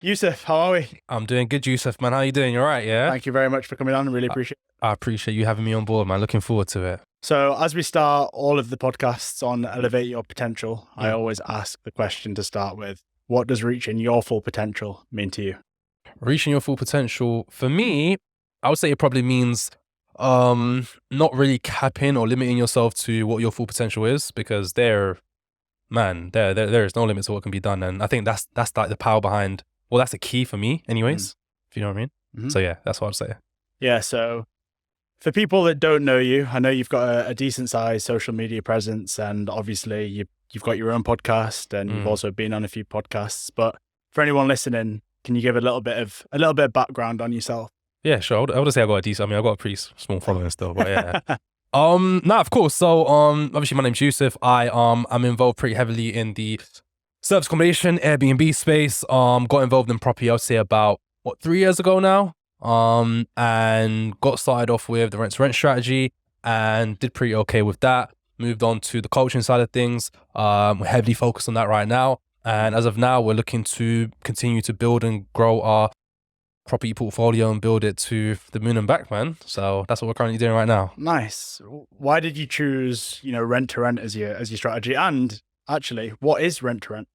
Yusuf, how are we? I'm doing good, Yusuf, man. How you doing? You're right, yeah? Thank you very much for coming on. I really I, appreciate it. I appreciate you having me on board, man. Looking forward to it. So, as we start all of the podcasts on Elevate Your Potential, I Mm. always ask the question to start with, what does reaching your full potential mean to you? Reaching your full potential, for me, I would say it probably means not really capping or limiting yourself to what your full potential is, because there is no limit to what can be done. And I think that's like the power behind, well, that's the key for me anyways, if you know what I mean. Mhm. So yeah, that's what I'd say. Yeah, so for people that don't know you, I know you've got a decent sized social media presence, and obviously you've got your own podcast, and you've also been on a few podcasts. But for anyone listening, can you give a little bit of background on yourself? Yeah, sure. I would say I got a decent. I mean, I got a pretty small following still, but yeah. No, of course. So, obviously my name's Yusuf. I'm involved pretty heavily in the service accommodation, Airbnb space. Got involved in property, I would say about, 3 years ago now. And got started off with the rent to rent strategy and did pretty okay with that. Moved on to the coaching side of things. We're heavily focused on that right now. And as of now, we're looking to continue to build and grow our property portfolio and build it to the moon and back, man. So that's what we're currently doing right now. Nice. Why did you choose, rent to rent as your strategy? And actually, what is rent to rent?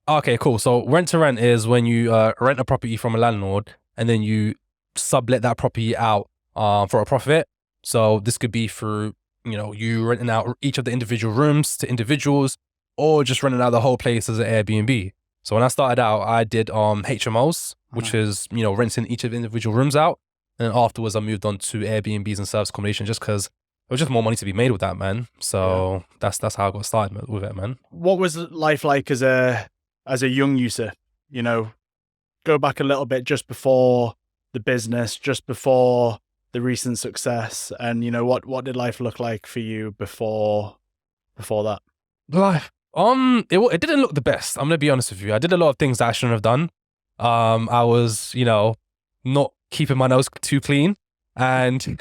Okay, cool. So rent to rent is when you rent a property from a landlord and then you sublet that property out for a profit. So this could be through, you renting out each of the individual rooms to individuals, or just renting out the whole place as an Airbnb. So when I started out, I did HMOs, which is, renting each of the individual rooms out. And then afterwards I moved on to Airbnbs and service accommodation just because there was just more money to be made with that, man. So that's how I got started with it, man. What was life like as a young user? Go back a little bit just before the business, just before the recent success, and what did life look like for you before that? Life. It didn't look the best. I'm gonna be honest with you. I did a lot of things that I shouldn't have done. I was, not keeping my nose too clean, and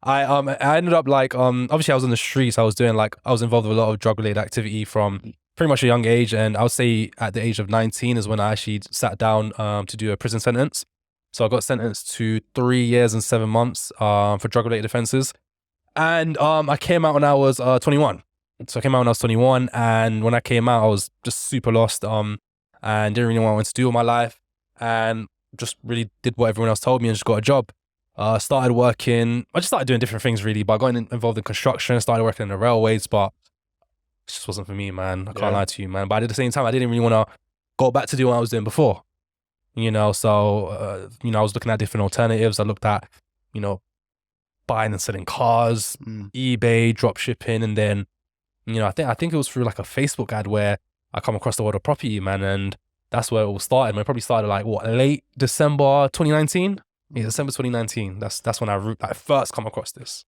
I ended up like obviously I was on the streets. I was involved with a lot of drug related activity from pretty much a young age, and I would say at the age of 19 is when I actually sat down to do a prison sentence. So I got sentenced to 3 years and 7 months for drug related offences, and I came out when I was 21. So I came out when I was 21, and when I came out, I was just super lost, and didn't really know what I wanted to do with my life, and just really did what everyone else told me and just got a job. I just started doing different things really, but I got involved in construction, started working in the railways, but it just wasn't for me, man. I can't lie to you, man. But at the same time, I didn't really want to go back to do what I was doing before, so, I was looking at different alternatives. I looked at, buying and selling cars, eBay, drop shipping, and then, I think it was through like a Facebook ad where I come across the world of property, man, and that's where it all started. It probably started like late December 2019. Yeah, December 2019. That's when I first come across this.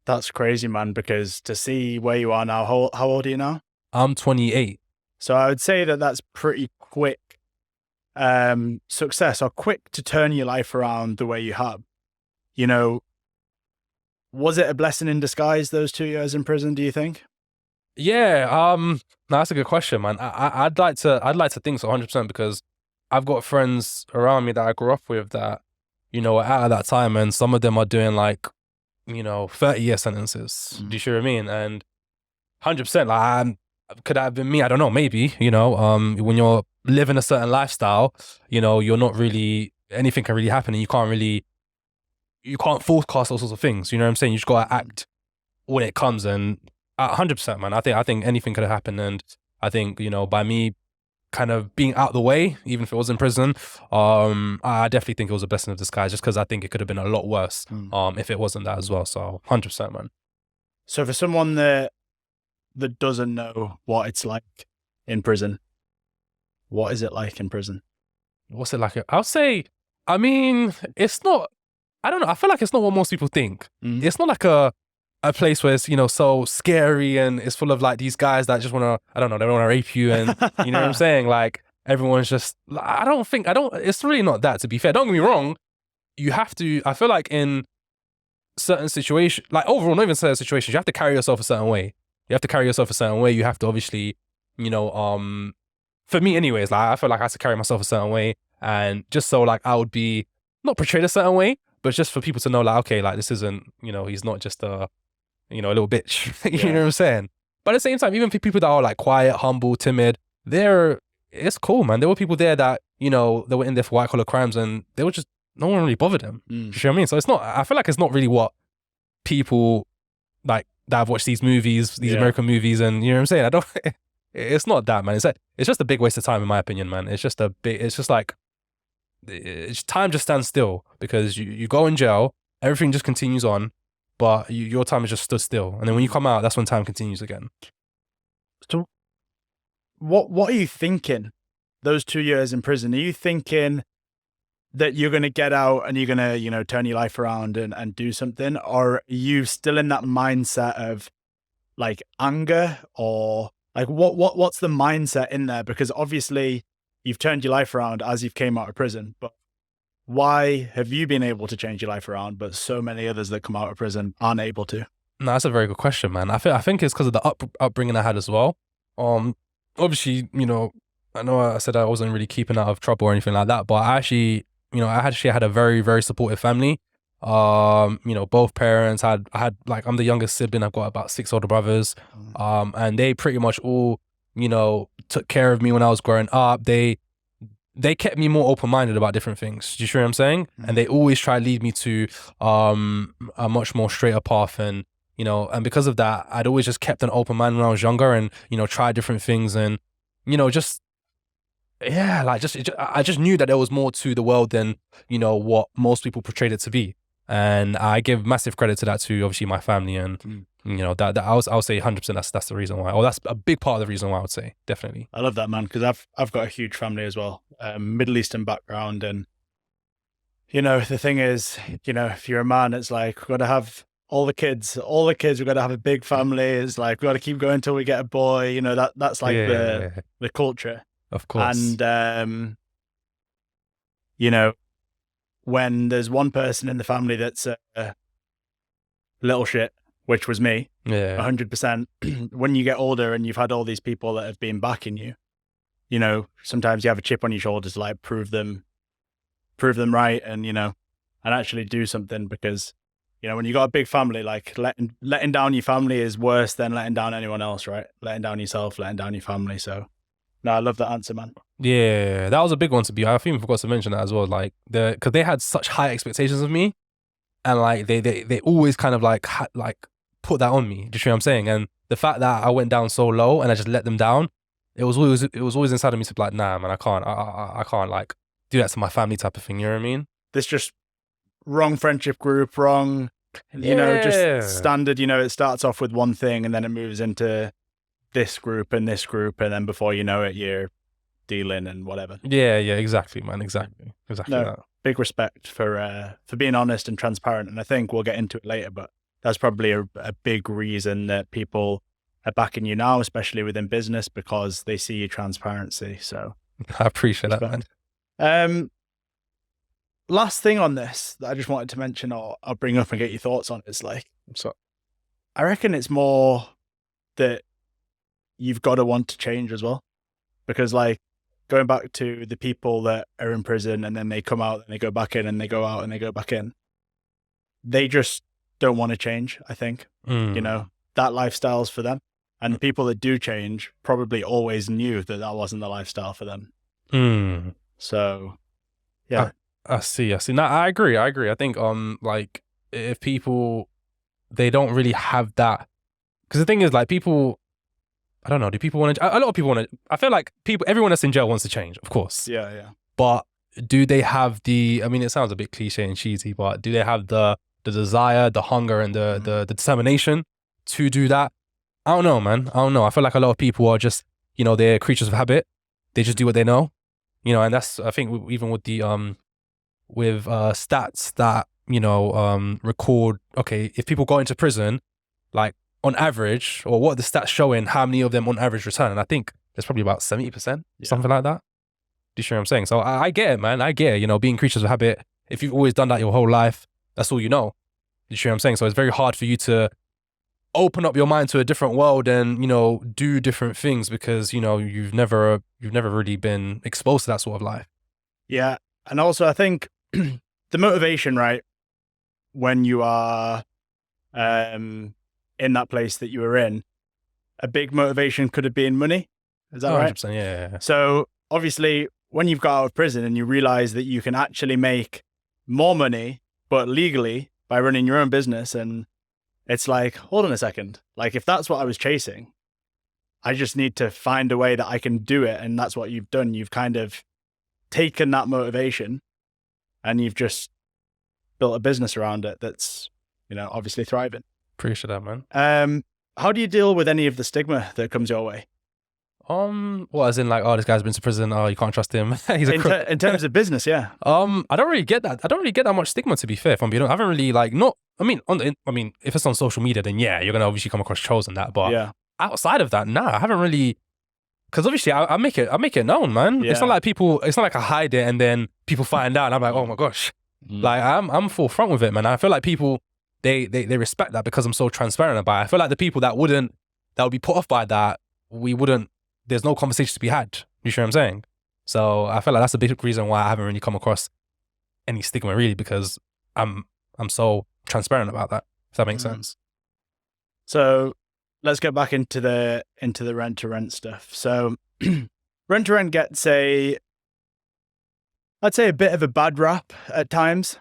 That's crazy, man. Because to see where you are now, how old are you now? I'm 28. So I would say that that's pretty quick success, or quick to turn your life around the way you have. Was it a blessing in disguise, those 2 years in prison, do you think? Yeah, no, that's a good question, man. I'd like to think so 100%, because I've got friends around me that I grew up with that, are out of that time, and some of them are doing like, 30-year sentences. Do you see what I mean? And 100%, like, could that have been me? I don't know, maybe, when you're living a certain lifestyle, you're not really, anything can really happen, and you can't forecast all sorts of things. You know what I'm saying? You just gotta act when it comes, and 100%, man. I think anything could have happened, and I think, by me kind of being out the way, even if it was in prison, I definitely think it was a blessing of disguise, just because I think it could have been a lot worse if it wasn't that as well. So 100%, man. So for someone that doesn't know what it's like in prison, what is it like in prison? What's it like? I'll say, I mean, it's not, I don't know. I feel like it's not what most people think. It's not like a place where it's, so scary and it's full of like these guys that just want to, I don't know, they want to rape you, and you know what I'm saying? Like everyone's just, it's really not that, to be fair. Don't get me wrong. I feel like in certain situations, like overall, not even certain situations, you have to carry yourself a certain way. You have to carry yourself a certain way. You have to obviously, for me anyways, like I felt like I had to carry myself a certain way, and just so like I would be not portrayed a certain way, but just for people to know like, okay, like this isn't, he's not just a little bitch. You know what I'm saying? But at the same time, even for people that are like quiet, humble, timid, it's cool, man. There were people there that, they were in there for white collar crimes, and they were just, no one really bothered them. You know what I mean? So I feel like it's not really what people like that have watched these movies, these American movies, and you know what I'm saying? It's not that, man. It's just a big waste of time, in my opinion, man. It's just like, time just stands still, because you go in jail, everything just continues on, but your time is just stood still. And then when you come out, that's when time continues again. So what are you thinking those 2 years in prison? Are you thinking that you're going to get out and you're going to, turn your life around and do something? Or are you still in that mindset of like anger, or like what's the mindset in there? Because obviously you've turned your life around as you've came out of prison, but why have you been able to change your life around, but so many others that come out of prison aren't able to? No, that's a very good question, man. I think it's because of the upbringing I had as well. Obviously, I know I said I wasn't really keeping out of trouble or anything like that, but I actually, I had a very, very supportive family. Both parents I had like, I'm the youngest sibling. I've got about 6 older brothers. And they pretty much all, took care of me when I was growing up. They kept me more open-minded about different things. Do you see what I'm saying? And they always try to lead me to a much more straighter path. And, and because of that, I'd always just kept an open mind when I was younger, and, tried different things, and, I just knew that there was more to the world than, what most people portrayed it to be. And I give massive credit to that to obviously my family, and that I would say 100% that's the reason why. Or that's a big part of the reason why, I would say, definitely. I love that, man, because I've got a huge family as well, Middle Eastern background, and the thing is, if you're a man, it's like we've got to have all the kids, we've got to have a big family. It's like we've got to keep going until we get a boy. That's like the culture, of course. And when there's one person in the family that's a little shit, which was me, 100%. When you get older and you've had all these people that have been backing you, sometimes you have a chip on your shoulder to like prove them right, and actually do something, because when you got a big family, like letting down your family is worse than letting down anyone else, right? Letting down yourself, letting down your family. So no, I love that answer, man. Yeah, that was a big one to be. I even forgot to mention that as well. Like because they had such high expectations of me, and like they always kind of like put that on me. Do you see what I'm saying? And the fact that I went down so low and I just let them down, it was always inside of me to be like, nah, man, I can't like do that to my family type of thing. You know what I mean? This just wrong friendship group, wrong, just standard. It starts off with one thing and then it moves into this group, and then before you know it, you're dealing and whatever. Yeah, exactly, man, exactly no, that. Big respect for being honest and transparent, and I think we'll get into it later, but that's probably a big reason that people are backing you now, especially within business, because they see your transparency. So I appreciate that, man. Last thing on this that I just wanted to mention, or I'll bring up and get your thoughts on, is like, so I reckon it's more that you've got to want to change as well, because like going back to the people that are in prison and then they come out and they go back in and they go out and they go back in, they just don't want to change. I think that lifestyle's for them, and the people that do change probably always knew that wasn't the lifestyle for them. So yeah, I see. No, I agree. I think like if people, they don't really have that, because the thing is like people, I don't know, do people want to, a lot of people want to, I feel like everyone that's in jail wants to change, of course. Yeah. But do they have it sounds a bit cliche and cheesy, but do they have the desire, the hunger, and the determination to do that? I don't know, man. I don't know. I feel like a lot of people are just, they're creatures of habit. They just do what they know, and that's, I think, even with the, with stats that, record, okay, if people go into prison, like on average, or what the stats showing, how many of them on average return? And I think there's probably about 70%, something like that. Do you see what I'm saying? So I get it, man. I get it, being creatures of habit. If you've always done that your whole life, that's all you know. You see what I'm saying? So it's very hard for you to open up your mind to a different world and, you know, do different things because, you know, you've never really been exposed to that sort of life. Yeah. And also I think the motivation, right, when you are in that place that you were in, a big motivation could have been money. Is that right? 100%, yeah. So obviously when you've got out of prison and you realize that you can actually make more money, but legally by running your own business, and it's like, hold on a second. Like, if that's what I was chasing, I just need to find a way that I can do it. And that's what you've done. You've kind of taken that motivation and you've just built a business around it that's, you know, obviously thriving. Appreciate that, man. How do you deal with any of the stigma that comes your way? Well, as in like, oh, this guy's been to prison. Oh, you can't trust him. He's a crook. In terms of business, yeah. I don't really get that. I don't really get that much stigma, to be fair. If I'm being honest, I haven't really like not. I mean, if it's on social media, then yeah, you're gonna obviously come across trolls and that. But Yeah. outside of that, nah, I haven't really. Because obviously, I make it known, man. Yeah. It's not like I hide it and then people find out and I'm like, oh my gosh, like I'm full front with it, man. I feel like people they respect that because I'm so transparent about it. I feel like the people that would be put off by that, there's no conversation to be had. You sure what I'm saying? So I feel like that's a big reason why I haven't really come across any stigma really, because I'm so transparent about that, if that makes sense. So let's get back into the rent to rent stuff. So rent to rent gets I'd say a bit of a bad rap at times.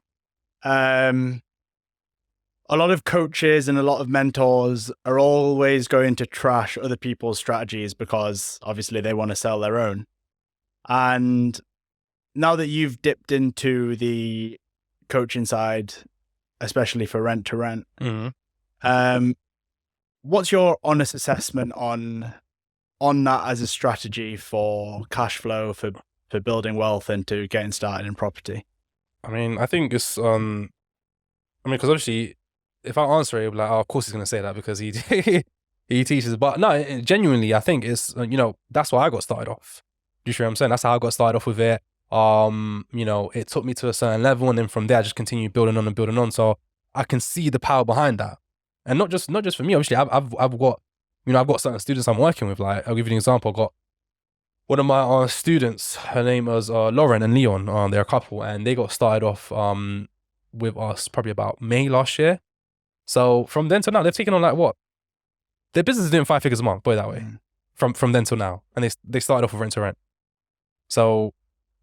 A lot of coaches and a lot of mentors are always going to trash other people's strategies because obviously they want to sell their own. And now that you've dipped into the coaching side, especially for rent to rent, what's your honest assessment on that as a strategy for cash flow, for building wealth into getting started in property? I mean, I think it's because obviously if I answer it, it'll be like, oh, of course he's going to say that because he he teaches. But no, genuinely, I think it's, you know, that's why I got started off. You sure what I'm saying? That's how I got started off with it. You know, it took me to a certain level, and then from there, I just continued building on and building on. So I can see the power behind that, and not just for me. Obviously, I've got, you know, I've got certain students I'm working with. Like, I'll give you an example. I got one of my students. Her name was Lauren and Leon. They're a couple, and they got started off with us probably about May last year. So from then to now, they've taken on like what? Their business is doing 5 figures a month, put it that way. From then till now, and they started off with rent to rent. So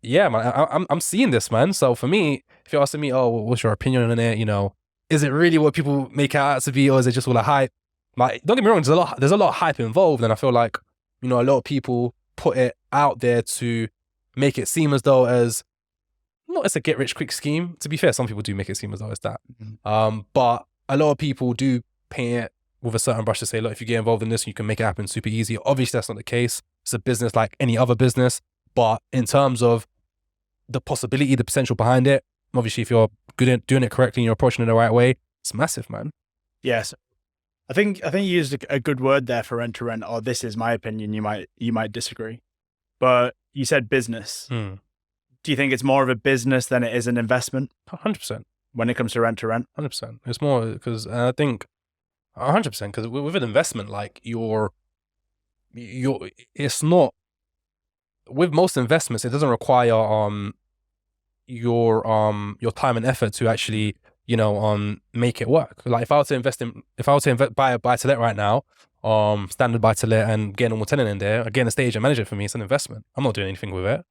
yeah, man, I'm seeing this, man. So for me, if you're asking me, oh, what's your opinion on it? You know, is it really what people make it out to be, or is it just all a hype? Like, don't get me wrong, there's a lot of hype involved, and I feel like, you know, a lot of people put it out there to make it seem as though not as a get rich quick scheme. To be fair, some people do make it seem as though it's that. But a lot of people do paint it with a certain brush to say, look, if you get involved in this, you can make it happen super easy. Obviously, that's not the case. It's a business like any other business. But in terms of the possibility, the potential behind it, obviously, if you're good at doing it correctly and you're approaching it the right way, it's massive, man. Yes. I think you used a good word there for rent to rent, or this is my opinion. You might disagree. But you said business. Do you think it's more of a business than it is an investment? 100%. When it comes to rent to rent? 100%. It's more because I think 100%, because with an investment, like it's not, with most investments, it doesn't require your time and effort to actually, you know, make it work. Like if I were to buy a buy-to-let right now, standard buy-to-let, and get a normal tenant in there, again, a stage and manage it, for me, it's an investment. I'm not doing anything with it.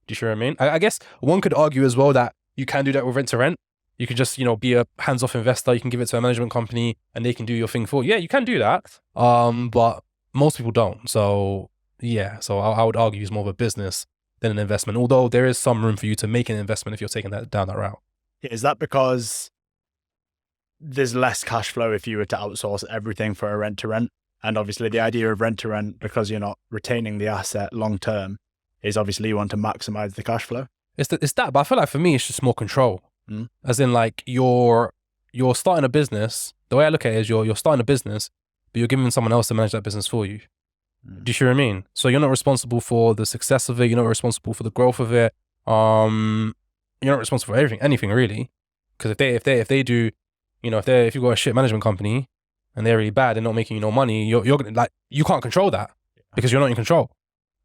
Do you sure what I mean? I guess one could argue as well that you can do that with rent to rent. You can just, you know, be a hands-off investor. You can give it to a management company and they can do your thing for you. Yeah, you can do that. But most people don't. So yeah, so I would argue it's more of a business than an investment, although there is some room for you to make an investment if you're taking that down that route. Is that because there's less cash flow if you were to outsource everything for a rent to rent? And obviously the idea of rent to rent, because you're not retaining the asset long term, is obviously you want to maximize the cash flow. It's that, but I feel like for me, it's just more control. As in, like, you're starting a business. The way I look at it is you're starting a business, but you're giving someone else to manage that business for you. Do you see what I mean? So you're not responsible for the success of it. You're not responsible for the growth of it. You're not responsible for anything really. Because if they do, you know, if you've got a shit management company and they're really bad, they're not making you no money, you're gonna, like, you can't control that because you're not in control.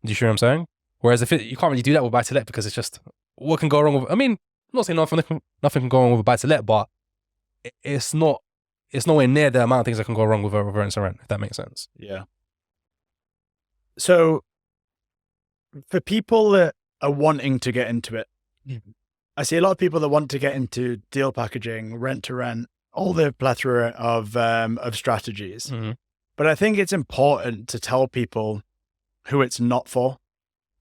Do you see what I'm saying? Whereas you can't really do that with buy-to-let because it's just, what can go wrong with, I mean, I'm not saying nothing can go wrong with a buy-to-let, but it's nowhere near the amount of things that can go wrong with a rent to rent, if that makes sense. Yeah. So for people that are wanting to get into it, I see a lot of people that want to get into deal packaging, rent to rent, all the plethora of strategies. Mm-hmm. But I think it's important to tell people who it's not for,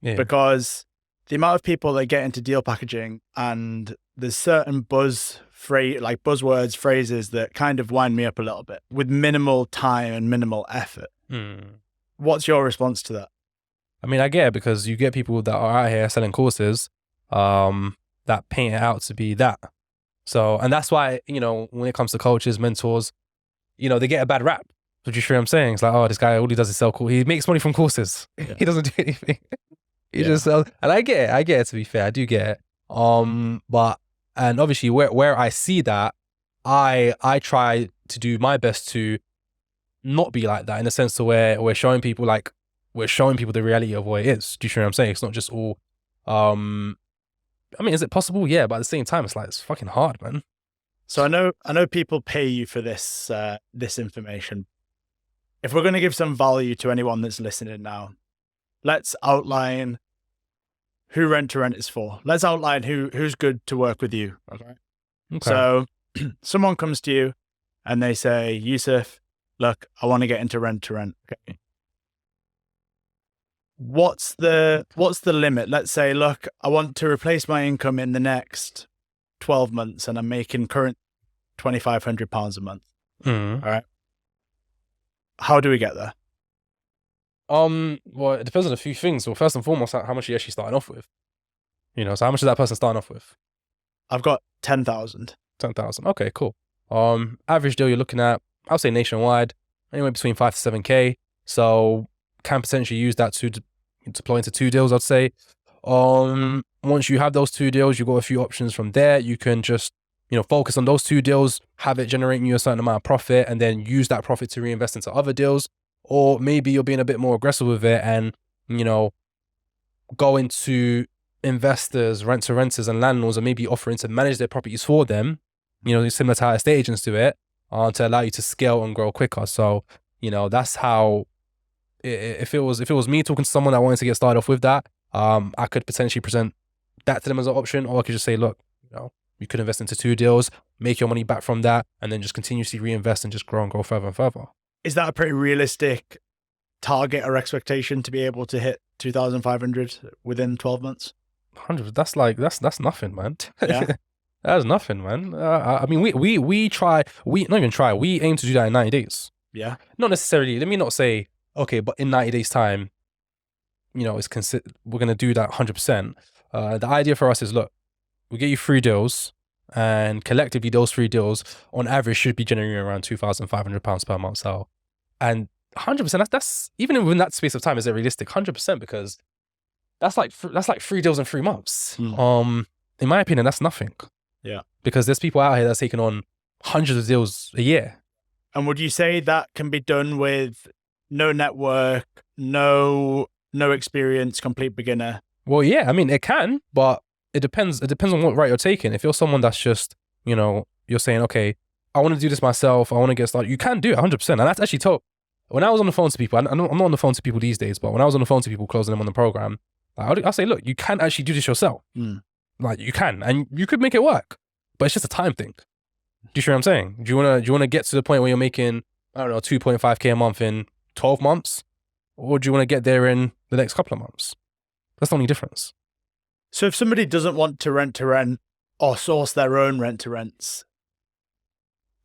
because the amount of people that get into deal packaging, and there's certain buzzwords, phrases that kind of wind me up a little bit with minimal time and minimal effort. What's your response to that? I mean, I get it, because you get people that are out here selling courses that paint it out to be that. So, and that's why, when it comes to coaches, mentors, they get a bad rap. Do you see what I'm saying? It's like, oh, this guy, all he does is sell courses. He makes money from courses. Yeah. He doesn't do anything. He just sells. And I get it, to be fair. I do get it. But, and obviously where I see that, I try to do my best to not be like that, in the sense to where we're showing people the reality of what it is. Do you see what I'm saying? It's not just all, I mean, is it possible? Yeah, but at the same time, it's like, it's fucking hard, man. So I know people pay you for this information. If we're going to give some value to anyone that's listening now, let's outline who rent to rent is for. Let's outline who's good to work with you. Okay. So someone comes to you and they say, Yusuf, look, I want to get into rent to rent. Okay. What's the limit? Let's say, look, I want to replace my income in the next 12 months and I'm making current £2,500 a month. Mm. All right. How do we get there? Well, it depends on a few things. Well, first and foremost, how much are you actually starting off with? So how much is that person starting off with? I've got 10,000. 10,000. Okay, cool. Average deal you're looking at, I'll say nationwide, anywhere between 5 to 7K. So can potentially use that to deploy into 2 deals, I'd say. Once you have those 2 deals, you've got a few options from there. You can just, focus on those 2 deals, have it generating you a certain amount of profit, and then use that profit to reinvest into other deals. Or maybe you're being a bit more aggressive with it and, go into investors, rent-to-renters and landlords, and maybe offering to manage their properties for them, similar to how estate agents do it, to allow you to scale and grow quicker. So, that's how, if it was me talking to someone that wanted to get started off with that, I could potentially present that to them as an option, or I could just say, look, you could invest into 2 deals, make your money back from that, and then just continuously reinvest and just grow and grow further and further. Is that a pretty realistic target or expectation to be able to hit 2,500 within 12 months? 100. That's nothing, man. Yeah. That's nothing, man. I mean, we aim to do that in 90 days. Yeah. Not necessarily. Let me not say, okay, but in 90 days time, we're going to do that 100%. The idea for us is, look, we get you 3 deals, and collectively those 3 deals on average should be generating around £2,500 per month. So, and 100%, that's even within that space of time, is it realistic? 100%, because that's like 3 deals in 3 months. In my opinion, that's nothing. Yeah. Because there's people out here that's taking on hundreds of deals a year. And would you say that can be done with no network, no experience, complete beginner? Well, yeah, I mean, it can, but it depends on what route you're taking. If you're someone that's just, you're saying, okay, I want to do this myself, I want to get started, you can do it 100%. And that's actually when I was on the phone to people, I'm not on the phone to people these days, but when I was on the phone to people closing them on the program, I'll say, look, you can actually do this yourself. Like, you can, and you could make it work, but it's just a time thing. Do you see what I'm saying? Do you want to get to the point where you're making, I don't know, 2.5K a month in 12 months? Or do you want to get there in the next couple of months? That's the only difference. So if somebody doesn't want to rent or source their own rent to rents,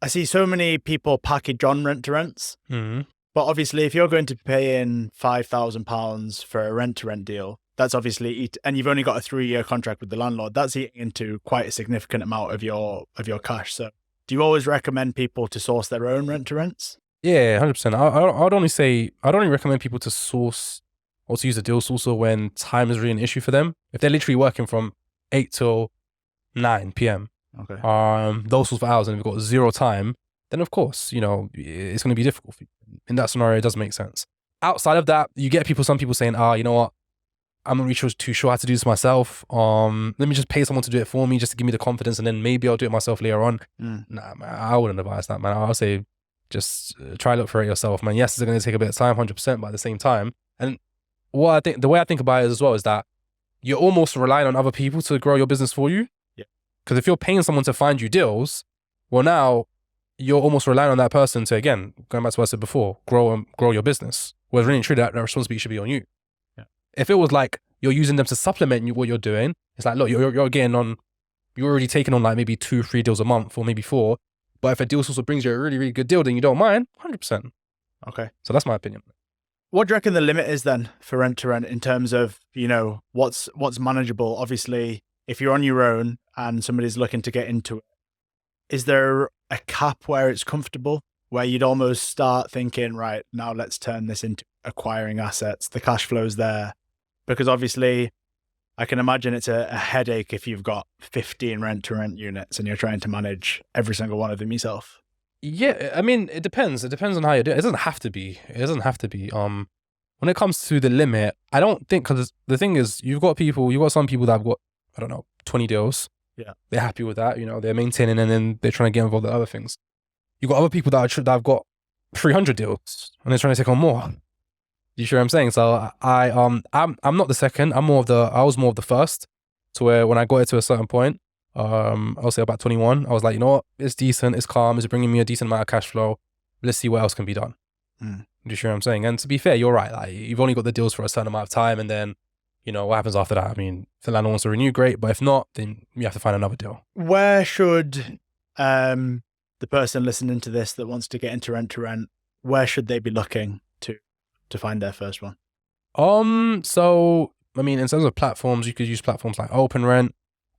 I see so many people package on rent to rents. Mm-hmm. But obviously, if you're going to pay in £5,000 for a rent to rent deal, that's obviously, and you've only got a 3-year contract with the landlord, that's eating into quite a significant amount of your cash. So do you always recommend people to source their own rent to rents? Yeah, 100%. I'd only recommend people to source or to use a deal sourcer when time is really an issue for them. If they're literally working from 8 till 9 p.m. Okay. Those sorts of hours, and they've got 0 time, then of course, you know, it's going to be difficult for you. In that scenario, it does make sense. Outside of that, you get some people saying, you know what, I'm not really too sure how to do this myself. Let me just pay someone to do it for me, just to give me the confidence, and then maybe I'll do it myself later on. Nah, man, I wouldn't advise that, man. I'll say just try look for it yourself, man. Yes, it's going to take a bit of time, 100%, but at the same time, and the way I think about it as well is that you're almost relying on other people to grow your business for you. Yeah. Because if you're paying someone to find you deals, well, now you're almost relying on that person to, again, going back to what I said before, grow your business. Whereas really and truly, that responsibility should be on you. Yeah. If it was like you're using them to supplement what you're doing, it's like, look, you're getting on, you're already taking on like maybe 2-3 deals a month or maybe 4. But if a deal also brings you a really, really good deal, then you don't mind, 100%. Okay. So that's my opinion. What do you reckon the limit is then for rent to rent in terms of, you know, what's manageable? Obviously, if you're on your own and somebody's looking to get into it, is there a cap where it's comfortable, where you'd almost start thinking, right, now let's turn this into acquiring assets, the cash flow's there? Because obviously, I can imagine it's a headache if you've got 15 rent-to-rent units and you're trying to manage every single one of them yourself. Yeah, I mean, it depends. It depends on how you do it. It doesn't have to be. When it comes to the limit, I don't think, because the thing is, you've got some people that have got, I don't know, 20 deals. Yeah. They're happy with that, you know, they're maintaining, and then they're trying to get involved in other things. You've got other people that have got 300 deals and they're trying to take on more. You sure what I'm saying? So I'm not the second. I was more of the first, to where when I got it to a certain point, I'll say about 21, I was like, you know what, it's decent, it's calm, it's bringing me a decent amount of cash flow. Let's see what else can be done. You sure what I'm saying? And to be fair, you're right. Like, you've only got the deals for a certain amount of time, and then, you know, what happens after that? I mean, if the landlord wants to renew, great, but if not, then you have to find another deal. Where should the person listening to this that wants to get into rent to rent, where should they be looking to find their first one? So I mean, in terms of platforms, you could use platforms like OpenRent,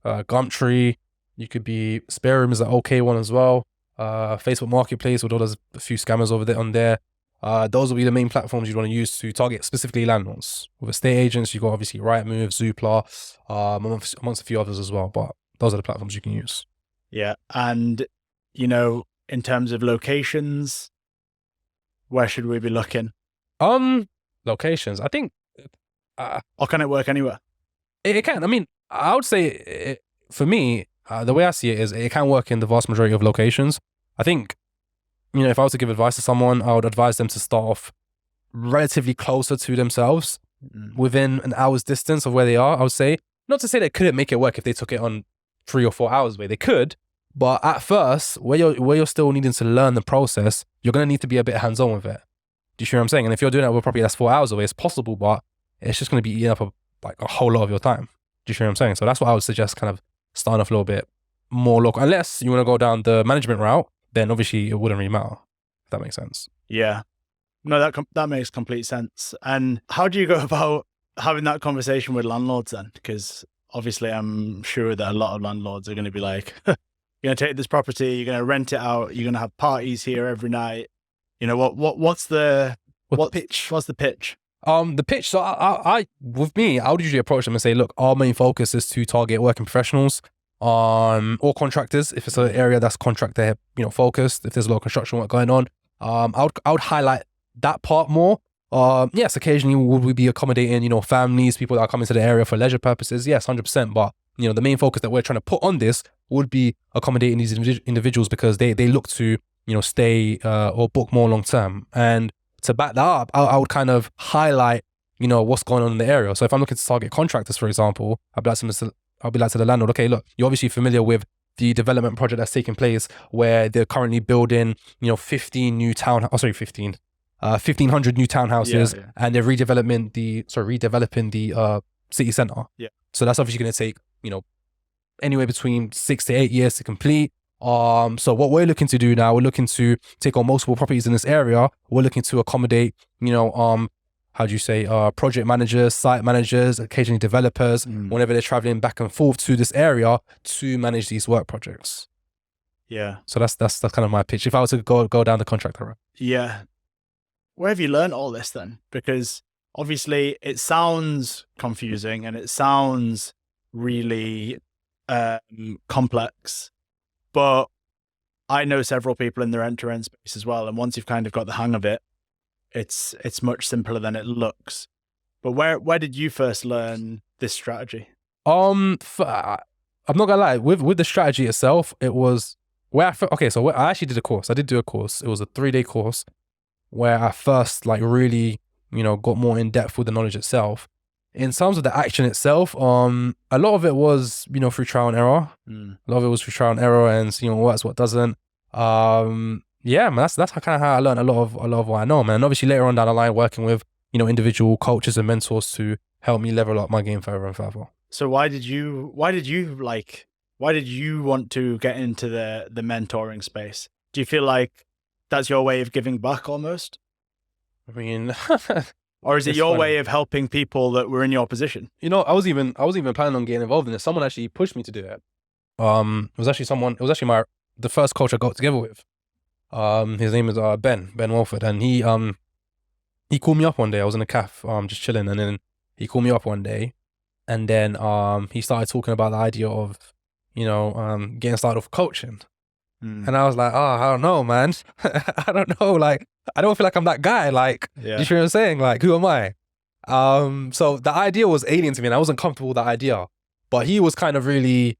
Gumtree. You could be Spare Room is an okay one as well. Facebook Marketplace, although there's a few scammers over there on there. Those will be the main platforms you'd want to use to target specifically landlords. With estate agents, you've got obviously Rightmove, Zoopla, amongst a few others as well. But those are the platforms you can use. Yeah, and you know, in terms of locations, where should we be looking? Locations, I think. Or can it work anywhere? It can. I mean, I would say for me, the way I see it is it can work in the vast majority of locations. I think, you know, if I was to give advice to someone, I would advise them to start off relatively closer to themselves, within an hour's distance of where they are. I would say, not to say they couldn't make it work if they took it on 3 or 4 hours away. They could, but at first, where you're still needing to learn the process, you're going to need to be a bit hands-on with it. Do you see what I'm saying? And if you're doing it with a property that's 4 hours away, it's possible, but it's just going to be eating up a whole lot of your time. Do you see what I'm saying? So that's what I would suggest, kind of starting off a little bit more local. Unless you want to go down the management route, then obviously it wouldn't really matter, if that makes sense. Yeah. No, that makes complete sense. And how do you go about having that conversation with landlords then? Because obviously I'm sure that a lot of landlords are going to be like, you're going to take this property, you're going to rent it out, you're going to have parties here every night. You know, what's the pitch? What's the pitch? The pitch. So I with me, I would usually approach them and say, look, our main focus is to target working professionals, or contractors. If it's an area that's contractor, you know, focused, if there's a lot of construction work going on, I would highlight that part more. Yes, occasionally would we be accommodating, you know, families, people that are coming to the area for leisure purposes? Yes, 100%. But, you know, the main focus that we're trying to put on this would be accommodating these individuals because they look to, you know, stay or book more long term. And to back that up, I would kind of highlight, you know, what's going on in the area. So if I'm looking to target contractors, for example, I'll be like to the landlord, okay, look, you're obviously familiar with the development project that's taking place where they're currently building, you know, 1,500 new townhouses, Yeah. and they're redeveloping the city centre. Yeah. So that's obviously going to take, you know, anywhere between 6 to 8 years to complete. So what we're looking to do now, we're looking to take on multiple properties in this area. We're looking to accommodate, you know, project managers, site managers, occasionally developers, whenever they're traveling back and forth to this area to manage these work projects. Yeah. So that's kind of my pitch. If I was to go down the contractor route. Yeah. Where have you learned all this then? Because obviously it sounds confusing and it sounds really complex, but I know several people in the rent-to-rent space as well, and once you've kind of got the hang of it, it's much simpler than it looks. But where did you first learn this strategy? I'm not gonna lie, with the strategy itself, it was where I actually did a course. I did do a course. It was a 3-day course where I first like really, got more in depth with the knowledge itself. In terms of the action itself, a lot of it was, through trial and error. A lot of it was through trial and error and seeing what works, what doesn't. Yeah, man, that's kind of how I learned a lot of what I know, man. And obviously later on down the line, working with, individual coaches and mentors to help me level up my game further and further. So why did you want to get into the mentoring space? Do you feel like that's your way of giving back almost? I mean, or is it your way of helping people that were in your position? I was even planning on getting involved in this. Someone actually pushed me to do it. It was actually the first coach I got together with. His name is Ben Walford, and he called me up one day. I was in a cafe, just chilling, and then he called me up one day, and then he started talking about the idea of, getting started off coaching. And I was like, I don't know, man. I don't know. Like, I don't feel like I'm that guy. Like, do you know what I'm saying? Like, who am I? So the idea was alien to me, and I wasn't comfortable with that idea. But he was kind of really,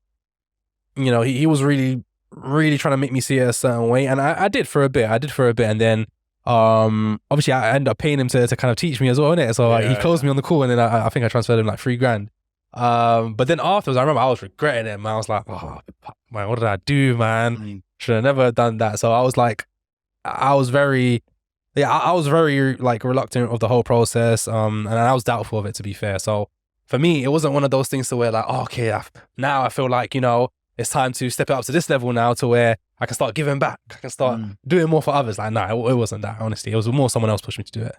he was really, really trying to make me see it a certain way. And I did for a bit. And then, obviously I ended up paying him to kind of teach me as well, innit? So he closed me on the call, and then I think I transferred him like $3,000. But then afterwards, I remember I was regretting it, man. I was like, oh, man, what did I do, man? Should have never done that. So I was like, I was very like reluctant of the whole process. And I was doubtful of it, to be fair. So for me, it wasn't one of those things to where like, now I feel like, it's time to step it up to this level now to where I can start giving back. I can start doing more for others. Like, no, it wasn't that, honestly. It was more someone else pushed me to do it.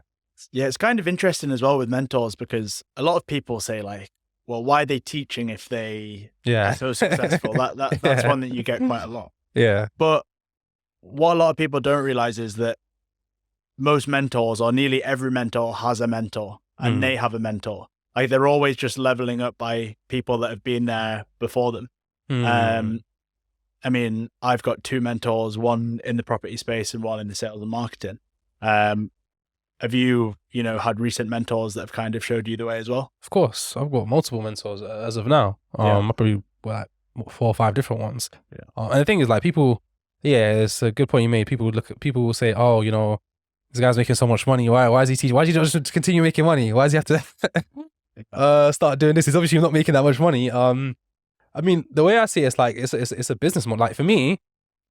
Yeah, it's kind of interesting as well with mentors, because a lot of people say like, well, why are they teaching if they are so successful? That's one that you get quite a lot. Yeah. But what a lot of people don't realize is that most mentors, or nearly every mentor, has a mentor, and they have a mentor. Like, they're always just leveling up by people that have been there before them. I mean, I've got 2 mentors, one in the property space and one in the sales and marketing. Have you, had recent mentors that have kind of showed you the way as well? Of course. I've got multiple mentors as of now. I probably like 4 or 5 different ones. And the thing is, like, people, it's a good point you made. People will say, oh, this guy's making so much money. Why is he teaching? Why does he just continue making money? Why does he have to start doing this? He's obviously not making that much money. I mean, the way I see it, it's like, it's a business model. Like, for me,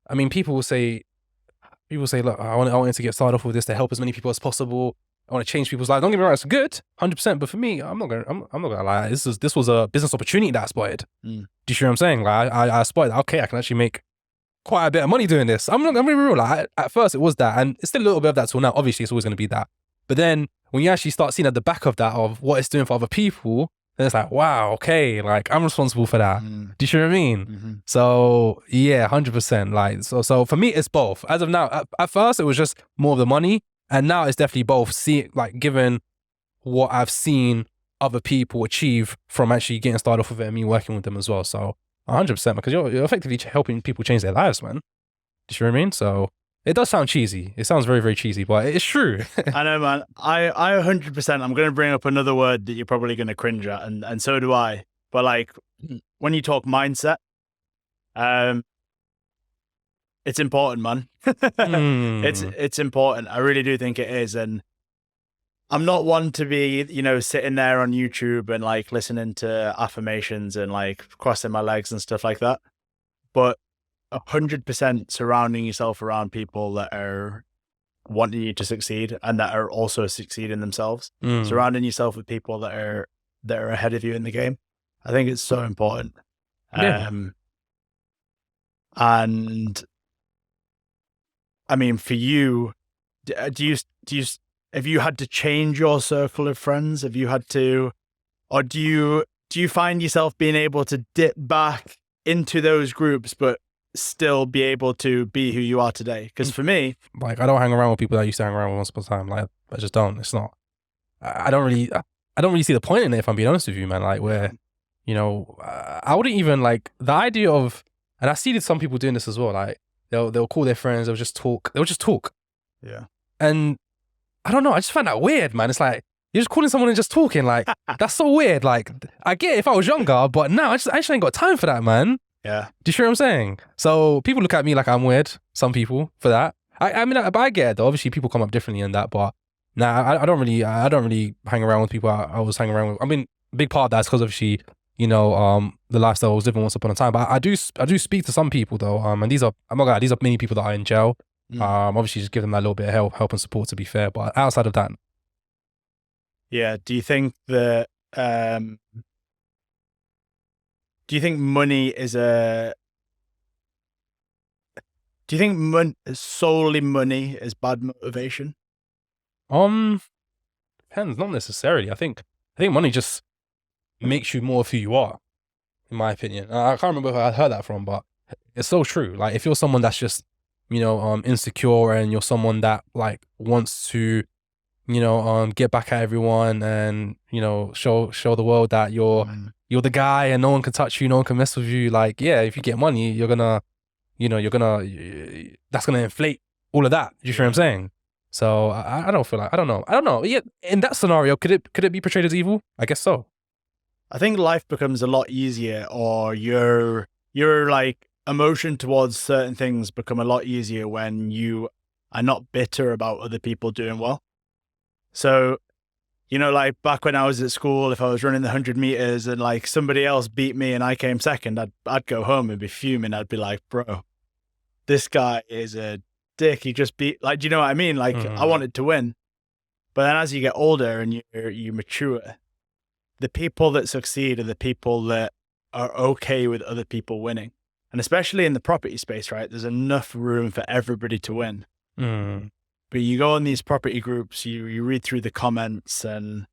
I mean, people say, look, I want to get started off with this to help as many people as possible. I want to change people's lives. Don't get me wrong, it's good, 100%. But for me, I'm not gonna lie. This was a business opportunity that I spotted. Do you see what I'm saying? Like, I spotted, okay, I can actually make quite a bit of money doing this. I'm gonna be real. Like, at first it was that, and it's still a little bit of that till now. Obviously, it's always gonna be that. But then when you actually start seeing at the back of that of what it's doing for other people, then it's like, wow, okay, like, I'm responsible for that. Do you see what I mean? So yeah, 100%. Like, so for me, it's both. As of now, at first it was just more of the money, and now it's definitely both. Given what I've seen other people achieve from actually getting started off with it and me working with them as well. So 100%, because you're effectively helping people change their lives, man. Do you see what I mean? So it does sound cheesy. It sounds very, very cheesy, but it's true. I know, man. I 100%, I'm going to bring up another word that you're probably going to cringe at, and so do I. But like, when you talk mindset, it's important, man. It's important. I really do think it is. And I'm not one to be, sitting there on YouTube and like listening to affirmations and like crossing my legs and stuff like that. But 100% surrounding yourself around people that are wanting you to succeed and that are also succeeding themselves. Surrounding yourself with people that are ahead of you in the game. I think it's so important. And I mean, for you, do you have you had to change your circle of friends? Have you had to, or do you find yourself being able to dip back into those groups, but still be able to be who you are today? Because for me, like, I don't hang around with people that I used to hang around with once upon a time. Like, I just don't. It's not. I don't really see the point in it, if I'm being honest with you, man. Like, where, I wouldn't even like the idea of, and I see some people doing this as well. Like, They'll call their friends. They'll just talk. Yeah. And I don't know. I just find that weird, man. It's like you're just calling someone and just talking. Like that's so weird. Like I get it if I was younger, but now I just ain't got time for that, man. Yeah. Do you see what I'm saying? So people look at me like I'm weird. Some people for that. I mean, I get it though. Obviously, people come up differently in that, but nah, I don't really hang around with people I was hanging around with. I mean, a big part of that's because obviously, the lifestyle I was living once upon a time. But I do speak to some people though. And these are, I'm not gonna lie, these are many people that are in jail. Obviously, just give them that little bit of help and support. To be fair, but outside of that, yeah. Do you think that? Do you think money is a? Do you think solely money is bad motivation? Depends. Not necessarily. I think money just makes you more of who you are, in my opinion. I can't remember who I heard that from, but it's so true. Like if you're someone that's just, insecure, and you're someone that like wants to, get back at everyone and, show the world that you're the guy and no one can touch you, no one can mess with you. Like, yeah, if you get money, that's gonna inflate all of that. You see what I'm saying? So I don't feel like, I don't know. Yeah, in that scenario, could it be portrayed as evil? I guess so. I think life becomes a lot easier, or your like emotion towards certain things become a lot easier when you are not bitter about other people doing well. So, like back when I was at school, if I was running the 100 meters and like somebody else beat me and I came second, I'd go home and be fuming. I'd be like, bro, this guy is a dick. He just beat, like, do you know what I mean? Like I wanted to win. But then as you get older and you mature, the people that succeed are the people that are okay with other people winning. And especially in the property space, right? There's enough room for everybody to win. But you go on these property groups, you read through the comments, and,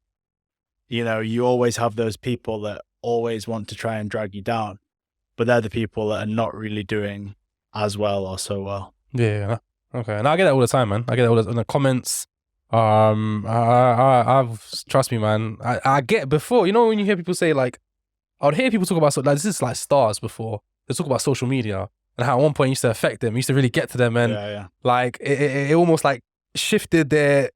you always have those people that always want to try and drag you down. But they're the people that are not really doing as well or so well. Yeah. Okay. And I get that all the time, man. I get that all in the comments. I've trust me, man. I get before, when you hear people say like, I would hear people talk about like this is like stars before. They talk about social media and how at one point it used to affect them, it used to really get to them, and like it almost like shifted it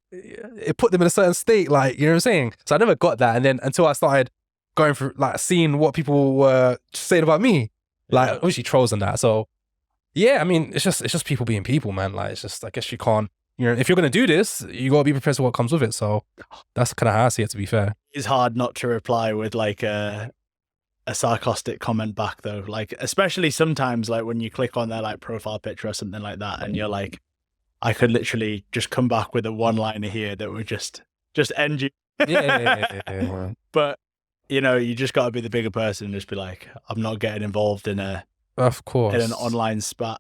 put them in a certain state, like, you know what I'm saying? So I never got that, and then until I started going through like seeing what people were saying about me, like obviously trolls and that. So yeah, I mean it's just people being people, man. Like it's just, I guess you can't. If you're going to do this, you got to be prepared for what comes with it. So that's kind of how I see it, to be fair. It's hard not to reply with like a sarcastic comment back though. Like, especially sometimes like when you click on their like profile picture or something like that, and you're like, I could literally just come back with a one-liner here that would just end you. Yeah. But, you just got to be the bigger person and just be like, I'm not getting involved in of course, in an online spat.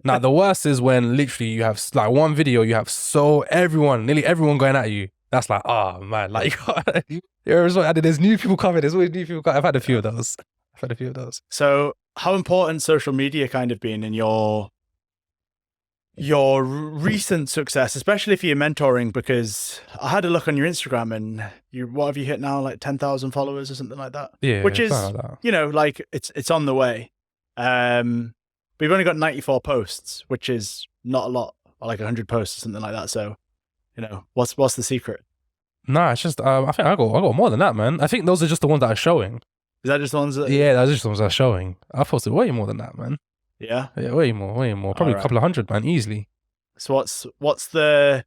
Now, the worst is when literally you have like one video, you have nearly everyone going at you. That's like, oh man, like there's new people coming. There's always new people coming. I've had a few of those. So how important social media kind of been in your recent success, especially for your mentoring? Because I had a look on your Instagram and what have you hit now? Like 10,000 followers or something like that? Yeah. Which is, like it's on the way. But you've only got 94 posts, which is not a lot, or like 100 posts or something like that. So, what's the secret? Nah, it's just I think I got more than that, man. I think those are just the ones that are showing. Is that just the ones that? Yeah, that's just the ones that are showing. I posted way more than that, man. Yeah. Yeah, way more. Probably a couple of hundred, man, easily. So what's the,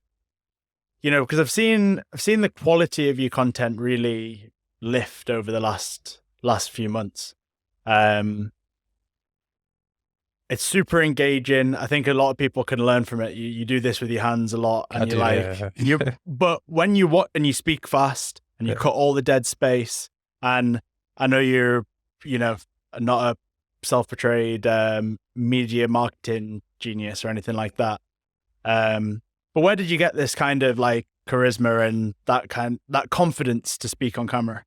because I've seen the quality of your content really lift over the last few months. It's super engaging. I think a lot of people can learn from it. You do this with your hands a lot, and but when you watch and you speak fast and you cut all the dead space, and I know you're, not a self-portrayed media marketing genius or anything like that. But where did you get this kind of like charisma and that confidence to speak on camera?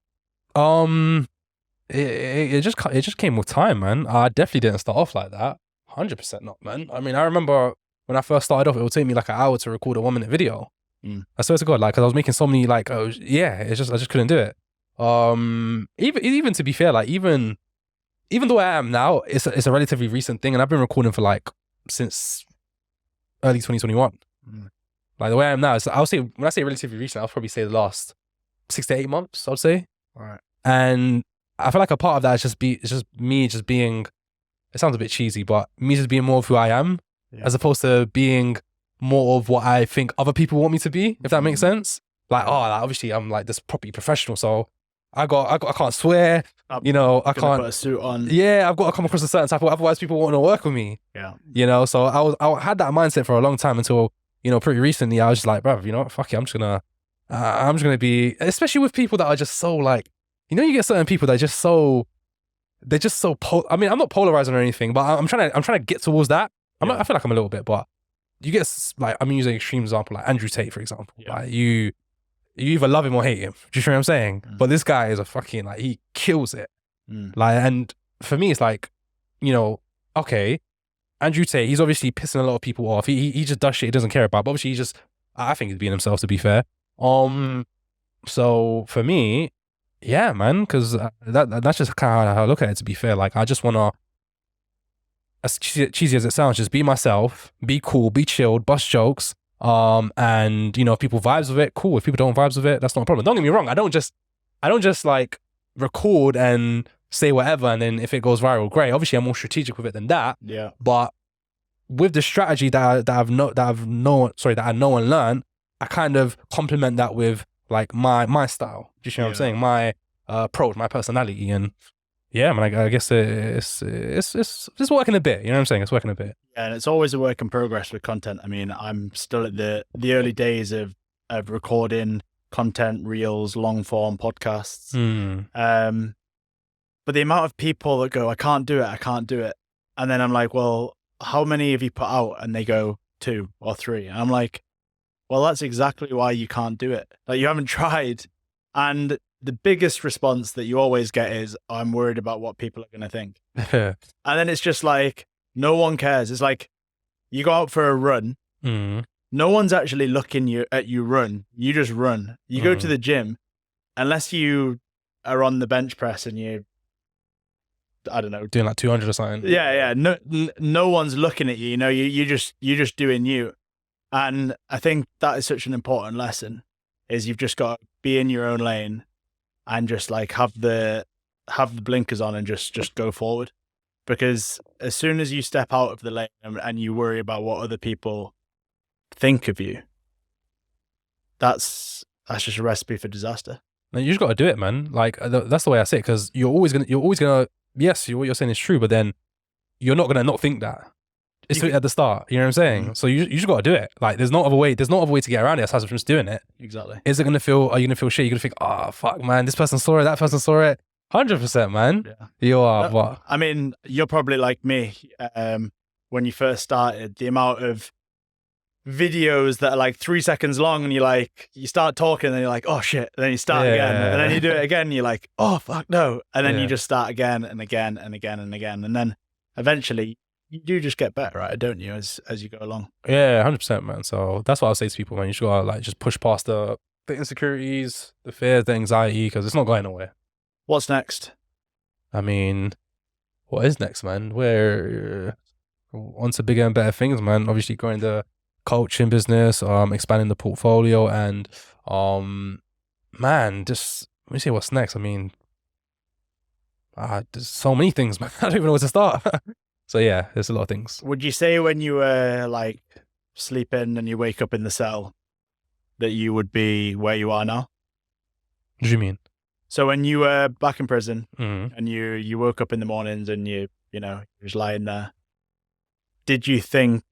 It just came with time, man. I definitely didn't start off like that. 100% not, man. I mean, I remember when I first started off, it would take me like an hour to record a 1-minute video. I swear to God, like, cause I was making so many, like, I just couldn't do it. Even to be fair, like, even though I am now, it's a relatively recent thing, and I've been recording for like since early 2021. Like the way I am now, I'll say, when I say relatively recent, I'll probably say the last 6 to 8 months, I would say. Right. And I feel like a part of that is just me just being, it sounds a bit cheesy, but me just being more of who I am, as opposed to being more of what I think other people want me to be, if that makes sense. Like, like, obviously I'm like this properly professional, so I can't swear, you know, I can't put a suit on. Yeah, I've got to come across a certain type of, otherwise people won't want to work with me. Yeah. You know, so I had that mindset for a long time until, you know, pretty recently I was just like, bruv, you know what, fuck it, I'm just gonna be, especially with people that are just so like, you know, you get certain people that are just so, they're just so, I mean, I'm not polarizing or anything, but I'm trying to get towards that. I feel like I'm a little bit, but you get like, I'm using an extreme example, like Andrew Tate, for example. Yeah. Like you either love him or hate him. Do you know what I'm saying? But this guy is a fucking, like, he kills it. Like, and for me, it's like, you know, okay, Andrew Tate, he's obviously pissing a lot of people off. He just does shit he doesn't care about. But obviously, I think he's being himself, to be fair. So for me, yeah, man, because that's just kind of how I look at it, to be fair. Like, I just want to, as cheesy as it sounds, just be myself, be cool, be chilled, bust jokes. And you know, if people vibes with it, cool. If people don't vibes with it, that's not a problem. Don't get me wrong. I don't just like record and say whatever, and then if it goes viral, great. Obviously, I'm more strategic with it than that. Yeah. But with the strategy that I know and learned, I kind of complement that with like my style. Do you know what I'm saying? My approach, my personality, and yeah, man, I guess it's working a bit. You know what I'm saying? It's working a bit. Yeah, and it's always a work in progress with content. I mean, I'm still at the early days of recording content, reels, long form podcasts. But the amount of people that go, I can't do it. And then I'm like, well, how many have you put out? And they go 2 or 3. And I'm like, well, that's exactly why you can't do it. Like, you haven't tried. And the biggest response that you always get is, I'm worried about what people are going to think. And then it's just like, no one cares. It's like, you go out for a run. No one's actually looking at you run. You just run. You go to the gym, unless you are on the bench press and you, I don't know, doing like 200 or something. Yeah. No one's looking at you. You know, you're just doing you. And I think that is such an important lesson, is you've just got to be in your own lane and just like have the blinkers on and just go forward. Because as soon as you step out of the lane and you worry about what other people think of you, that's just a recipe for disaster. And you just got to do it, man. Like, that's the way I say it, because you're always gonna, yes, what you're saying is true, but then you're not gonna not think that. It's at the start, you know what I'm saying? So you just got to do it. Like, there's no other way to get around it aside from just doing it. Exactly. Are you gonna feel shit? You're gonna think, oh fuck, man, this person saw it, that person saw it. 100%, man. Yeah. You are. What? I mean, you're probably like me. When you first started, the amount of videos that are like 3 seconds long, and you start talking, and then you're like, oh shit, and then you start again, and then you do it again, and you're like, oh fuck no, and then you just start again and again and again and again, and then eventually you do just get better at it, don't you, as you go along? Yeah, 100%, man. So that's what I'll say to people, man. You just gotta like just push past the insecurities, the fears, the anxiety, because it's not going nowhere. What's next? I mean, what is next, man? We're on to bigger and better things, man. Obviously growing the coaching business, expanding the portfolio, and man, just let me see what's next. I mean, there's so many things, man. I don't even know where to start. So yeah, there's a lot of things. Would you say when you were like sleeping and you wake up in the cell that you would be where you are now? What do you mean? So when you were back in prison Mm-hmm. and you woke up in the mornings and you was lying there, did you think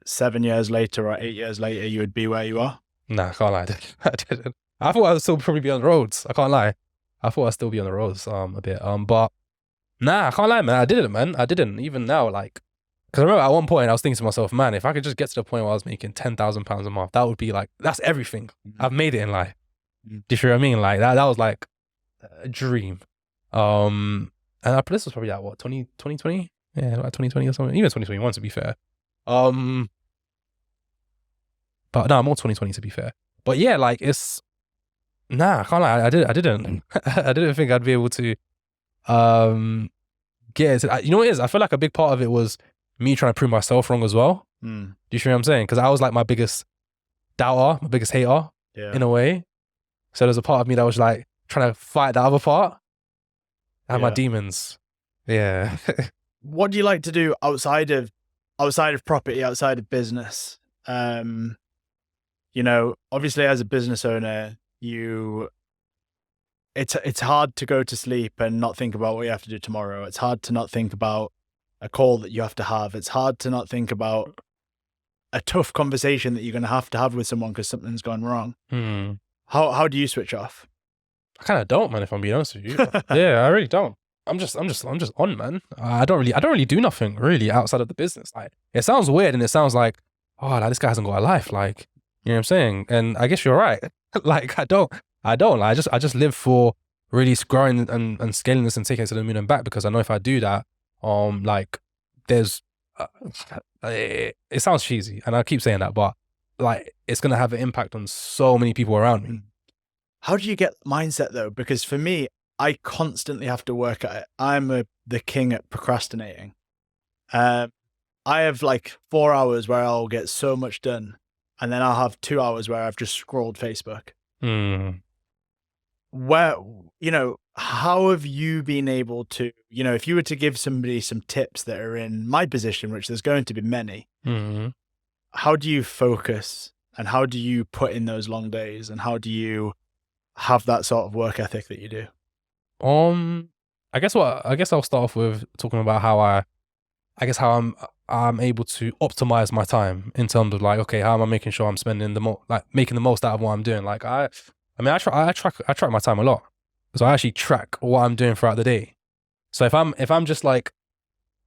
7 years later or 8 years later you would be where you are? Nah, I can't lie. I didn't. I thought I'd still probably be on the roads. I can't lie. I thought I'd still be on the roads a bit. But nah, I can't lie, man. I didn't, man. I didn't. Even now, like, because I remember at one point I was thinking to myself, man, if I could just get to the point where I was making £10,000 a month, that would be like, that's everything. I've made it in life. Do you feel what I mean? Like that was like a dream. And this was probably like what, 2020? Yeah, like 2020 or something. Even 2021 to be fair. But no, more 2020 to be fair. But yeah, like it's, nah, I can't lie. I didn't I didn't think I'd be able to get it. You know what it is? I feel like a big part of it was me trying to prove myself wrong as well. Do you see what I'm saying? Because I was like my biggest doubter, my biggest hater in a way. So there's a part of me that was like trying to fight the other part. I had my demons. Yeah. What do you like to do outside of property, outside of business? You know, obviously as a business owner, it's hard to go to sleep and not think about what you have to do tomorrow. It's hard to not think about a call that you have to have. It's hard to not think about a tough conversation that you're going to have with someone because something's gone wrong. How do you switch off? I kind of don't, man, if I'm being honest with you. Yeah, I really don't. I'm just on, man. I don't really do nothing really outside of the business. Like, it sounds weird and it sounds like, oh, like this guy hasn't got a life. Like, you know what I'm saying? And I guess you're right. Like, I don't. Like, I just live for really growing and scaling this and taking it to the moon and back, because I know if I do that, like, there's, it sounds cheesy and I keep saying that, but like, it's going to have an impact on so many people around me. How do you get mindset though? Because for me, I constantly have to work at it. I'm the king at procrastinating. I have like 4 hours where I'll get so much done, and then I'll have 2 hours where I've just scrolled Facebook. Where, you know, how have you been able to, you know, if you were to give somebody some tips that are in my position, which there's going to be many, how do you focus and how do you put in those long days and how do you have that sort of work ethic that you do? I guess I'll start off with talking about how I'm able to optimize my time in terms of like, okay, how am I making sure I'm spending making the most out of what I'm doing? Like, I track my time a lot. So I actually track what I'm doing throughout the day. So if I'm just like,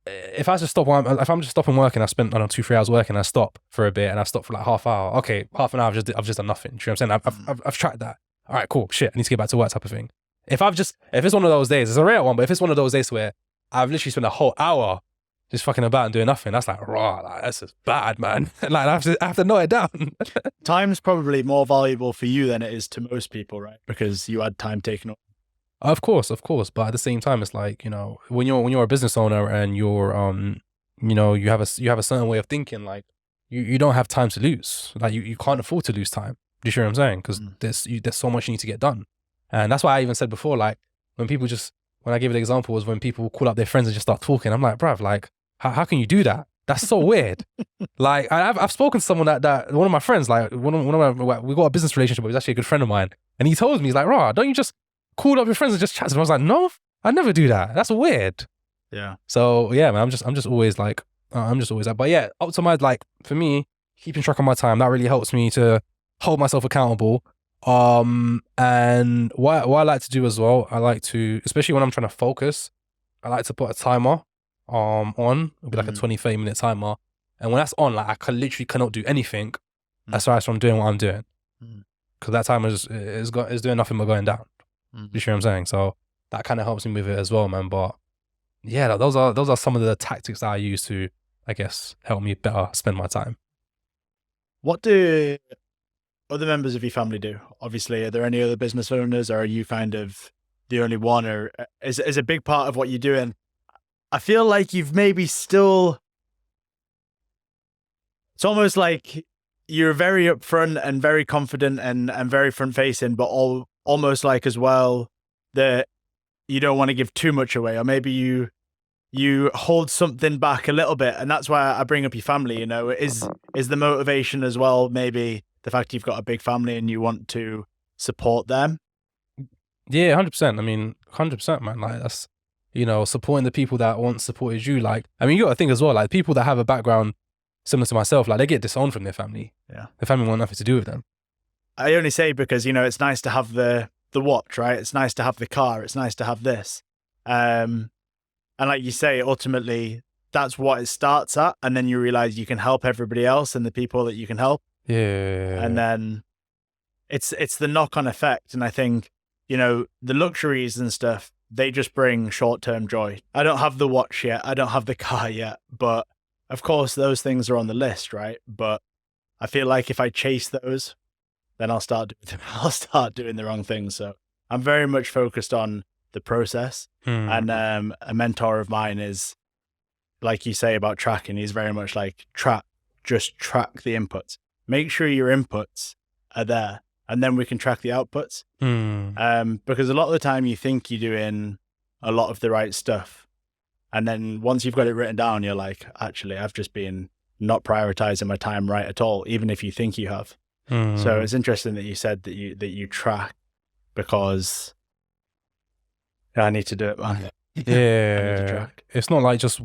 if I'm just stopping working, I spent, I don't know, 2-3 hours working, I stop for a bit and I stop for like half hour. Okay, half an hour, I've just done nothing. Do you know what I'm saying? I've tracked that. All right, cool, shit, I need to get back to work type of thing. If it's one of those days, it's a rare one, but if it's one of those days where I've literally spent a whole hour just fucking about and doing nothing, that's like, raw, like, that's just bad, man. Like, I have to note it down. Time's probably more valuable for you than it is to most people, right? Because you had time taken up. Of course. But at the same time, it's like, you know, when you're a business owner and you're, you know, you have a certain way of thinking, like you don't have time to lose. Like you can't afford to lose time. Do you hear what I'm saying? Because there's so much you need to get done. And that's why I even said before, like when I gave an example was when people call up their friends and just start talking, I'm like, bruv, like how can you do that? That's so weird. Like I've spoken to someone that one of my friends, like one of my, we got a business relationship, but he's actually a good friend of mine. And he told me, he's like, rah, don't you just call up your friends and just chat to them? I was like, no, I never do that. That's weird. Yeah. So yeah, man, I'm just always like, but yeah, optimize, like for me, keeping track of my time, that really helps me to hold myself accountable. And what I like to do as well, I like to, especially when I'm trying to focus, I like to put a timer on. It'll be like a 20-30 minute timer. And when that's on, like I literally cannot do anything aside from doing what I'm doing. Because that timer is doing nothing but going down. You see what I'm saying? So that kind of helps me with it as well, man. But yeah, those are some of the tactics that I use to, I guess, help me better spend my time. What do other members of your family do? Obviously, are there any other business owners, or are you kind of the only one, or is a big part of what you're doing? I feel like you've maybe still, it's almost like you're very upfront and very confident and very front facing, but almost like as well that you don't want to give too much away, or maybe you hold something back a little bit. And that's why I bring up your family, you know, is the motivation as well, maybe the fact you've got a big family and you want to support them? Yeah, 100%. I mean, 100%, man. Like that's, you know, supporting the people that once supported you. Like, I mean, you got to think as well, like people that have a background similar to myself, like they get disowned from their family. Yeah. Their family want nothing to do with them. I only say because, you know, it's nice to have the watch, right? It's nice to have the car. It's nice to have this. And like you say, ultimately, that's what it starts at. And then you realize you can help everybody else and the people that you can help. Yeah. And then it's the knock-on effect. And I think, you know, the luxuries and stuff, they just bring short-term joy. I don't have the watch yet. I don't have the car yet. But of course, those things are on the list, right? But I feel like if I chase those, then I'll start doing the wrong things. So I'm very much focused on the process. And a mentor of mine is like you say about tracking, he's very much like just track the inputs. Make sure your inputs are there, and then we can track the outputs. Because a lot of the time you think you're doing a lot of the right stuff, and then once you've got it written down, you're like, actually, I've just been not prioritizing my time right at all, even if you think you have. So it's interesting that you said that you track, because I need to do it, man. Yeah, it's not just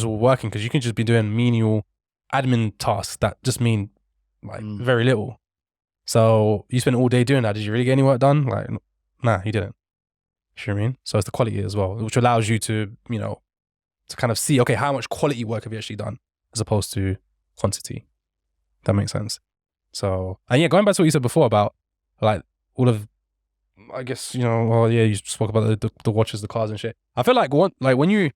working, because you can just be doing menial admin tasks that just mean like very little. So you spent all day doing that. Did you really get any work done? Like, nah, you didn't. You know what I mean? So it's the quality as well, which allows you to, you know, to kind of see, okay, how much quality work have you actually done as opposed to quantity. That makes sense. So, and yeah, going back to what you said before about like all of, I guess, you know, well, yeah, you spoke about the watches, the cars and shit. I feel like when you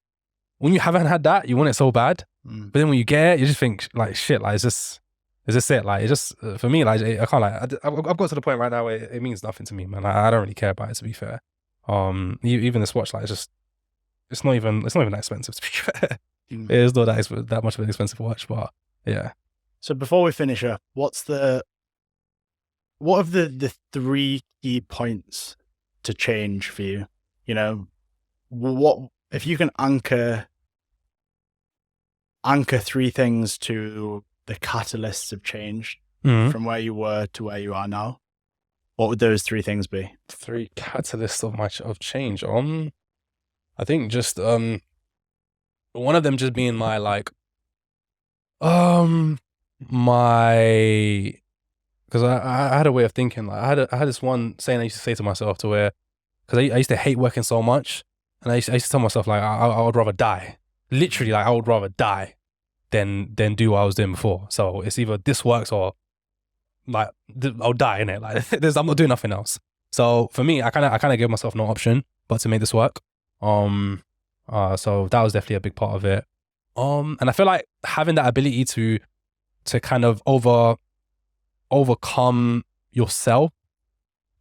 haven't had that, you want it so bad, but then when you get it, you just think like, shit, like, is this it? Like, it just, for me, like, I can't, like, I've got to the point right now where it means nothing to me, man. I don't really care about it, to be fair. Even this watch, like, it's not even that expensive, to be fair. It is not that much of an expensive watch, but yeah. So before we finish up, what are the 3 key points to change for you? You know, what if you can anchor 3 things to the catalysts of change from where you were to where you are now? What would those 3 things be? 3 catalysts of change. I think just one of them just being my like because I had a way of thinking. Like I had this one saying I used to say to myself, to where, because I used to hate working so much, and I used to tell myself like I would rather die. Literally, like I would rather die than do what I was doing before. So it's either this works or like I'll die in it. Like I'm not doing nothing else. So for me, I kind of gave myself no option but to make this work. So that was definitely a big part of it. And I feel like having that ability to kind of overcome yourself,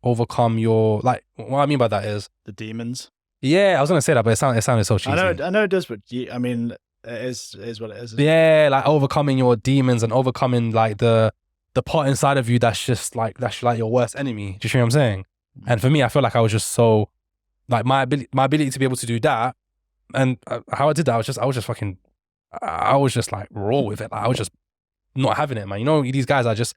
overcome your, like, what I mean by that is the demons. Yeah, I was gonna say that, but it sounded so cheesy. I know it does, but I mean, it is what it is. Yeah, like overcoming your demons and overcoming like the part inside of you that's like your worst enemy. Do you see what I'm saying? And for me, I feel like I was just so, like, my ability to be able to do that, and how I did that, I was just like raw with it. Like, I was just not having it, man. You know, these guys are just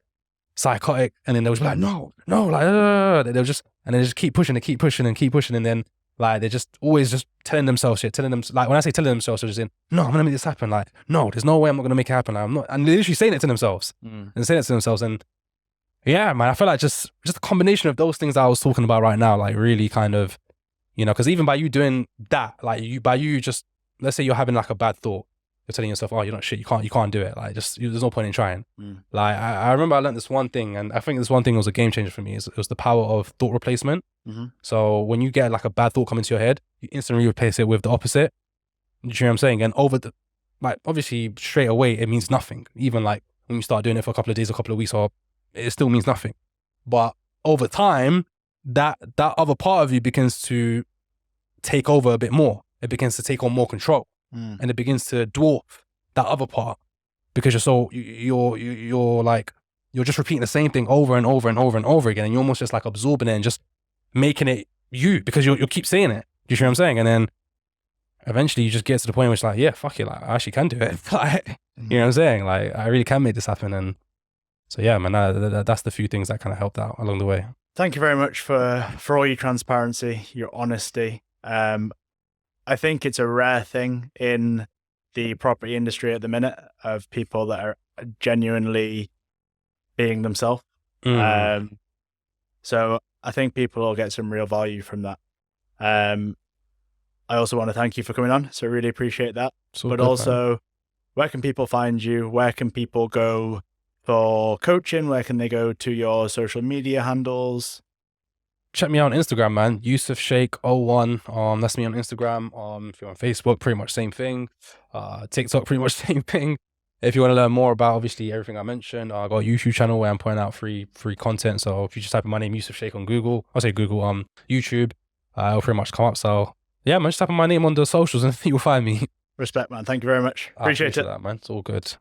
psychotic, and then they was like, no, like, they'll just, and they just keep pushing and then like they're just always just telling themselves shit, like, when I say telling themselves, they're just saying, no, I'm gonna make this happen. Like, no, there's no way I'm not gonna make it happen. Like, I'm not, and they're literally saying it to themselves and saying it to themselves. And yeah, man, I feel like just a combination of those things that I was talking about right now, like, really kind of, you know, because even by you doing that, like, just, let's say you're having like a bad thought, you're telling yourself, oh, you're not shit, you can't do it. Like, there's no point in trying. Like, I remember I learned this one thing, and I think this one thing was a game changer for me. It was the power of thought replacement. So when you get like a bad thought come into your head, you instantly replace it with the opposite. Do you know what I'm saying? And like, obviously straight away, it means nothing. Even like when you start doing it for a couple of days, a couple of weeks, or it still means nothing. But over time, that other part of you begins to take over a bit more. It begins to take on more control. And it begins to dwarf that other part, because you're like, you're just repeating the same thing over and over and over and over again, and you're almost just like absorbing it and just making it you, because you keep saying it. Do you see what I'm saying? And then eventually you just get to the point where it's like, yeah, fuck it, like, I actually can do it. Like, you know what I'm saying? Like, I really can make this happen. And so yeah, man, that's the few things that kind of helped out along the way. Thank you very much for all your transparency, your honesty. I think it's a rare thing in the property industry at the minute, of people that are genuinely being themselves. So I think people will get some real value from that. I also want to thank you for coming on. So I really appreciate that. But also, where can people find you? Where can people go for coaching? Where can they go to your social media handles? Check me out on Instagram, man. Yusuf Sheikh 01. That's me on Instagram. If you're on Facebook, pretty much same thing. TikTok, pretty much same thing. If you want to learn more about, obviously, everything I mentioned, I got a YouTube channel where I'm putting out free content. So if you just type in my name, Yusuf Sheikh, on Google, YouTube, it'll pretty much come up. So yeah, man, just type in my name on the socials and you'll find me. Respect, man. Thank you very much. Appreciate it. That, man. It's all good.